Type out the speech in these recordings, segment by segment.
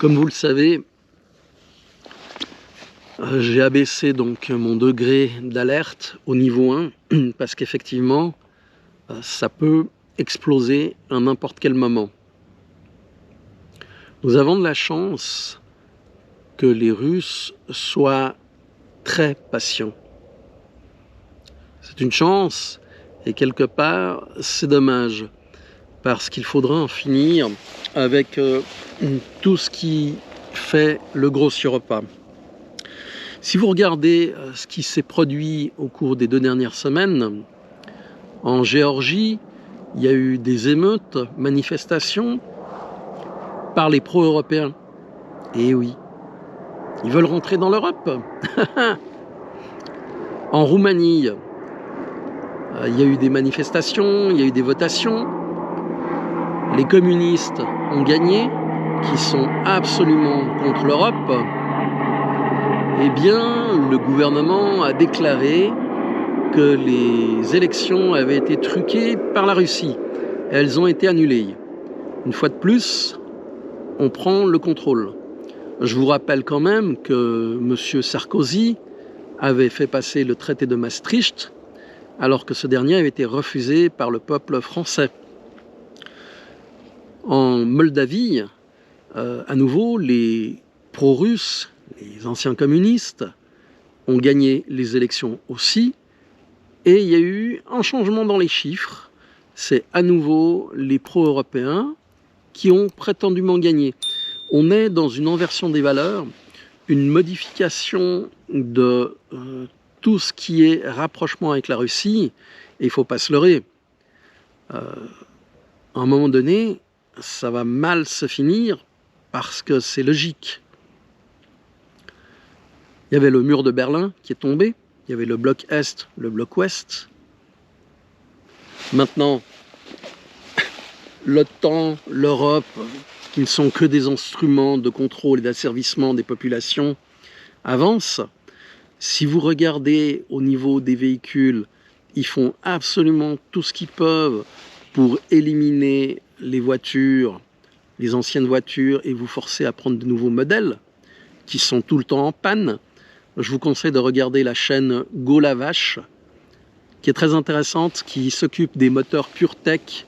Comme vous le savez, j'ai abaissé donc mon degré d'alerte au niveau 1 parce qu'effectivement, ça peut exploser à n'importe quel moment. Nous avons de la chance que les Russes soient très patients. C'est une chance et quelque part, c'est dommage parce qu'il faudra en finir avec tout ce qui fait le gros repas. Si vous regardez ce qui s'est produit au cours des 2 dernières semaines, en Géorgie, il y a eu des émeutes, manifestations par les pro-européens. Et oui, ils veulent rentrer dans l'Europe. En Roumanie, il y a eu des manifestations, il y a eu des votations. Les communistes ont gagné, qui sont absolument contre l'Europe. Eh bien, le gouvernement a déclaré que les élections avaient été truquées par la Russie. Elles ont été annulées. Une fois de plus, on prend le contrôle. Je vous rappelle quand même que M. Sarkozy avait fait passer le traité de Maastricht, alors que ce dernier avait été refusé par le peuple français. En Moldavie, à nouveau, les pro-russes, les anciens communistes, ont gagné les élections aussi, et il y a eu un changement dans les chiffres. C'est à nouveau les pro-européens qui ont prétendument gagné. On est dans une inversion des valeurs, une modification de tout ce qui est rapprochement avec la Russie, et il ne faut pas se leurrer. À un moment donné, ça va mal se finir parce que c'est logique. Il y avait le mur de Berlin qui est tombé, il y avait le bloc Est, le bloc Ouest. Maintenant, l'OTAN, l'Europe, qui ne sont que des instruments de contrôle et d'asservissement des populations, avancent. Si vous regardez au niveau des véhicules, ils font absolument tout ce qu'ils peuvent pour éliminer les voitures, les anciennes voitures, et vous forcer à prendre de nouveaux modèles qui sont tout le temps en panne. Je vous conseille de regarder la chaîne Go la Vache, qui est très intéressante, qui s'occupe des moteurs PureTech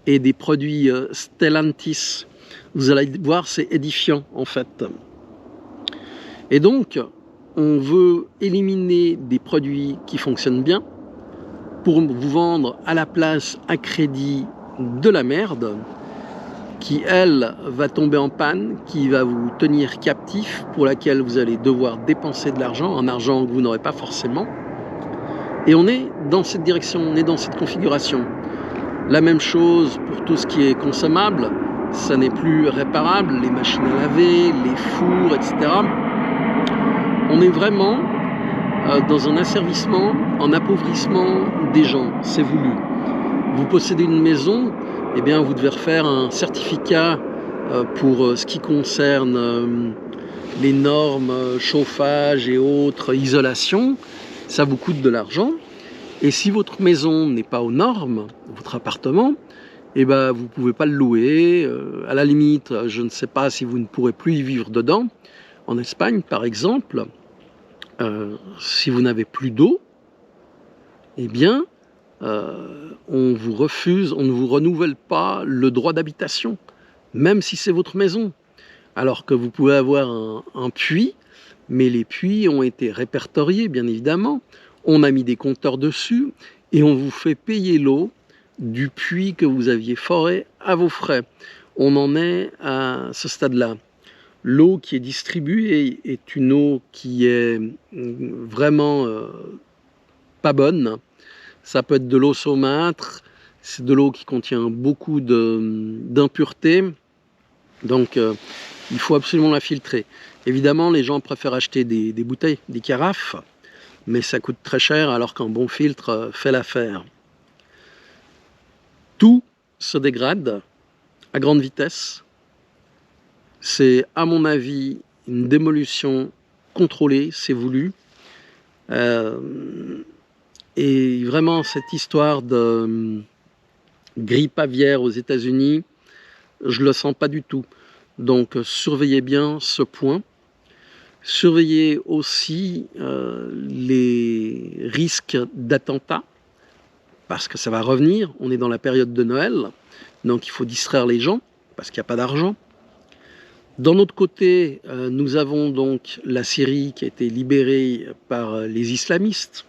et des produits Stellantis. Vous allez voir, c'est édifiant en fait. Et donc, on veut éliminer des produits qui fonctionnent bien pour vous vendre à la place à crédit de la merde qui, elle, va tomber en panne, qui va vous tenir captif, pour laquelle vous allez devoir dépenser de l'argent, un argent que vous n'aurez pas forcément. Et on est dans cette direction, on est dans cette configuration. La même chose pour tout ce qui est consommable, ça n'est plus réparable, les machines à laver, les fours, etc. On est vraiment dans un asservissement, un appauvrissement des gens, c'est voulu. Vous possédez une maison, eh bien vous devez refaire un certificat pour ce qui concerne les normes chauffage et autres, isolation. Ça vous coûte de l'argent. Et si votre maison n'est pas aux normes, votre appartement, eh ben vous ne pouvez pas le louer. À la limite, je ne sais pas si vous ne pourrez plus y vivre dedans. En Espagne, par exemple, si vous n'avez plus d'eau, eh bien, on vous refuse, on ne vous renouvelle pas le droit d'habitation, même si c'est votre maison. Alors que vous pouvez avoir un puits, mais les puits ont été répertoriés, bien évidemment. On a mis des compteurs dessus et on vous fait payer l'eau du puits que vous aviez foré à vos frais. On en est à ce stade-là. L'eau qui est distribuée est une eau qui est vraiment pas bonne. Ça peut être de l'eau saumâtre, c'est de l'eau qui contient beaucoup d'impuretés. Donc il faut absolument la filtrer. Évidemment, les gens préfèrent acheter des bouteilles, des carafes, mais ça coûte très cher alors qu'un bon filtre fait l'affaire. Tout se dégrade à grande vitesse. C'est, à mon avis, une démolition contrôlée, c'est voulu. Et vraiment, cette histoire de grippe aviaire aux États-Unis, je ne le sens pas du tout. Donc surveillez bien ce point. Surveillez aussi les risques d'attentats, parce que ça va revenir. On est dans la période de Noël, donc il faut distraire les gens, parce qu'il n'y a pas d'argent. D'un autre côté, nous avons donc la Syrie qui a été libérée par les islamistes.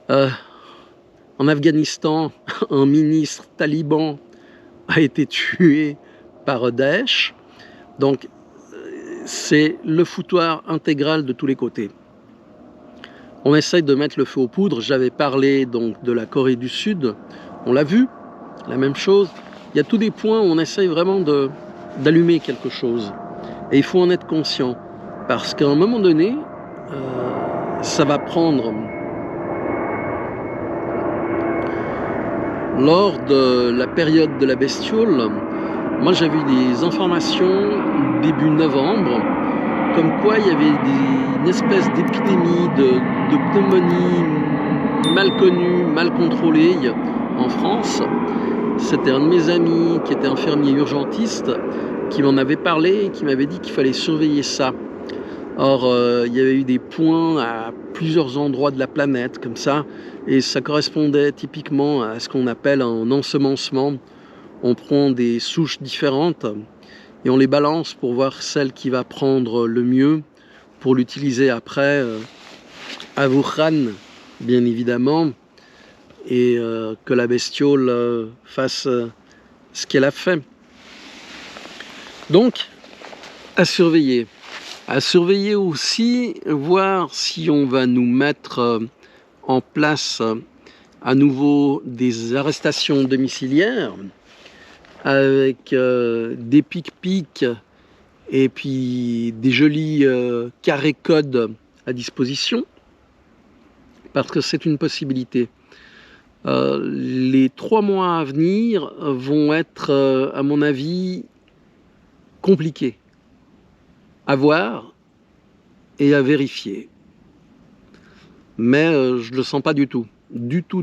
En Afghanistan, un ministre taliban a été tué par Daesh. Donc, c'est le foutoir intégral de tous les côtés. On essaye de mettre le feu aux poudres. J'avais parlé donc de la Corée du Sud. On l'a vu, la même chose. Il y a tous des points où on essaye vraiment d'allumer quelque chose. Et il faut en être conscient. Parce qu'à un moment donné, ça va prendre... Lors de la période de la bestiole, moi j'avais eu des informations début novembre, comme quoi il y avait une espèce d'épidémie de pneumonie mal connue, mal contrôlée en France. C'était un de mes amis qui était infirmier urgentiste qui m'en avait parlé et qui m'avait dit qu'il fallait surveiller ça. Or, il y avait eu des points à plusieurs endroits de la planète, comme ça, et ça correspondait typiquement à ce qu'on appelle un ensemencement. On prend des souches différentes et on les balance pour voir celle qui va prendre le mieux, pour l'utiliser après à Wuhan, bien évidemment, et que la bestiole fasse ce qu'elle a fait. Donc, à surveiller. À surveiller aussi, voir si on va nous mettre en place à nouveau des arrestations domiciliaires avec des pic-pic et puis des jolis carrés codes à disposition, parce que c'est une possibilité. Les 3 mois à venir vont être, à mon avis, compliqués à voir et à vérifier. Mais je ne le sens pas du tout. Du tout.